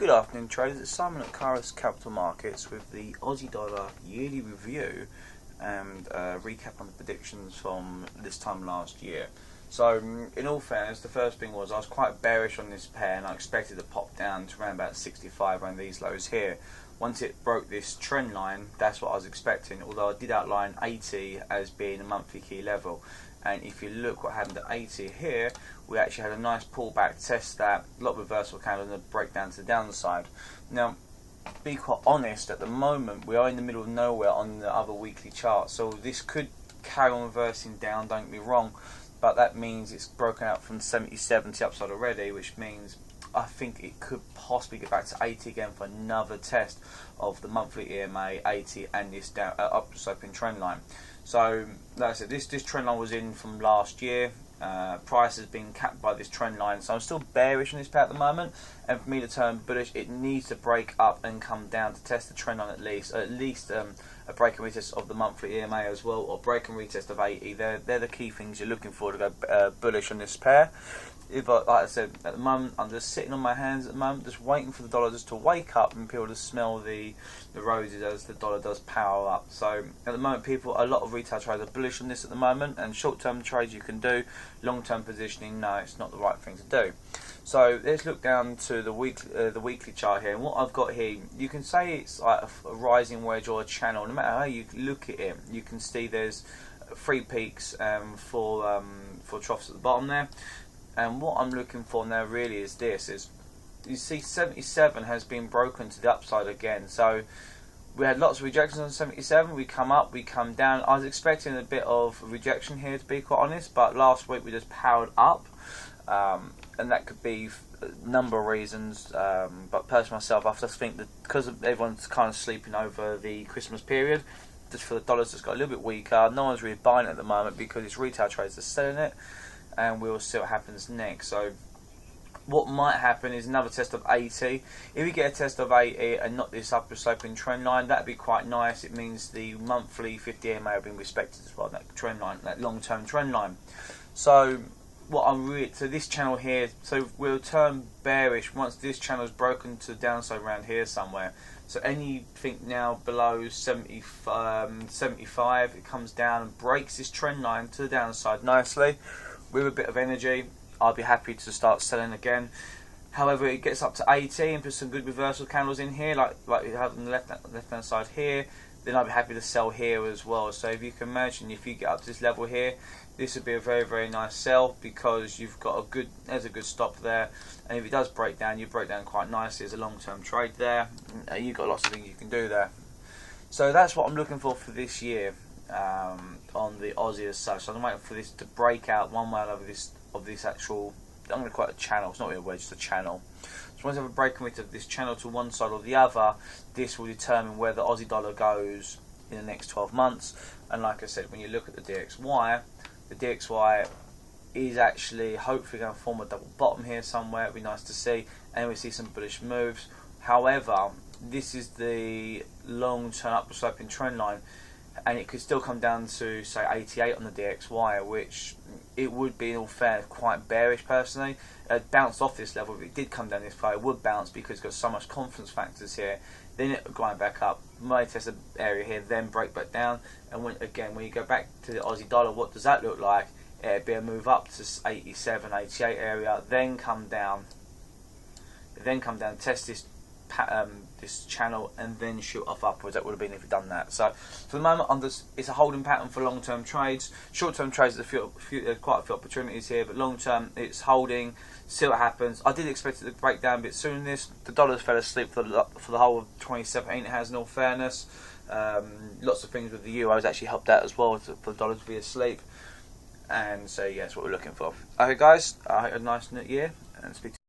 Good afternoon traders, it's Simon at Caris Capital Markets with the Aussie dollar yearly review and recap on the predictions from this time last year. So in all fairness, the first thing was I was quite bearish on this pair and I expected to pop down to around about 65 around these lows here. Once it broke this trend line, that's what I was expecting, although I did outline 80 as being a monthly key level. And if you look what happened at 80 here, we actually had a nice pullback, test that, a lot of reversal candles and a breakdown to the downside. Now, to be quite honest, at the moment we are in the middle of nowhere on the other weekly chart, so this could carry on reversing down, don't get me wrong, but that means it's broken out from 77 to the upside already, which means I think it could possibly get back to 80 again for another test of the monthly EMA 80 and this down upward sloping trend line. So like I said, this trend line was in from last year. Price has been capped by this trend line, so I'm still bearish on this pair at the moment, and for me to turn bullish it needs to break up and come down to test the trend line, at least a break and retest of the monthly EMA as well, or break and retest of 80. They're the key things you're looking for to go bullish on this pair. Like I said, at the moment I'm just sitting on my hands at the moment, just waiting for the dollar just to wake up and people to smell the roses as the dollar does power up. So at the moment a lot of retail traders are bullish on this at the moment, and short-term trades you can do, long-term positioning, no, it's not the right thing to do. So let's look down to the weekly chart here, and what I've got here, you can say it's like a rising wedge or a channel. No matter how you look at it, you can see there's 3 peaks for troughs at the bottom there. And what I'm looking for now really is this, you see 77 has been broken to the upside again. So we had lots of rejections on 77, we come up, we come down. I was expecting a bit of rejection here, to be quite honest, but last week we just powered up, and that could be a number of reasons, but personally myself, I just think that because everyone's kind of sleeping over the Christmas period, just for the dollars just got a little bit weaker. No one's really buying it at the moment because it's retail traders that are selling it, and we'll see what happens next. So what might happen is another test of 80. If we get a test of 80 and not this upward sloping trend line, that'd be quite nice. It means the monthly 50 EMA have been respected as well, that trend line, that long-term trend line. So so this channel here, so we'll turn bearish once this channel is broken to the downside around here somewhere. So anything now below 75, it comes down and breaks this trend line to the downside nicely with a bit of energy, I'll be happy to start selling again. However, it gets up to 80 and put some good reversal candles in here, like we have on the left hand side here, then I'll be happy to sell here as well. So if you can imagine, if you get up to this level here, this would be a very, very nice sell, because you've got there's a good stop there, and if it does break down, you break down quite nicely as a long-term trade there. You've got lots of things you can do there. So that's what I'm looking for this year on the Aussie as such. So I'm waiting for this to break out one way or another of this actual, I'm going to call it a channel, it's not really a wedge, it's a channel. So once I have a break of this channel to one side or the other, this will determine where the Aussie dollar goes in the next 12 months. And like I said, when you look at the DXY is actually hopefully going to form a double bottom here somewhere. It'd be nice to see, and we see some bullish moves. However, this is the long-term upward sloping trend line, and it could still come down to say 88 on the DXY, which it would be in all fairness quite bearish personally. It bounced off this level. If it did come down this far, it would bounce because it's got so much confidence factors here. Then it would grind back up, might test the area here, then break back down. And when you go back to the Aussie dollar, what does that look like? It'd be a move up to 87, 88 area, then come down, test this channel, and then shoot off upwards. That would have been if you'd done that. So for the moment, it's a holding pattern for long-term trades. Short-term trades, there's quite a few opportunities here, but long-term, it's holding. See what happens. I did expect it to break down a bit sooner than this. The dollar's fell asleep for the whole of 2017. It has, in all fairness. Lots of things with the euro has actually helped out as well for the dollar to be asleep. And so yeah, that's what we're looking for. Okay, guys, I hope you had a nice new year, and speak to you.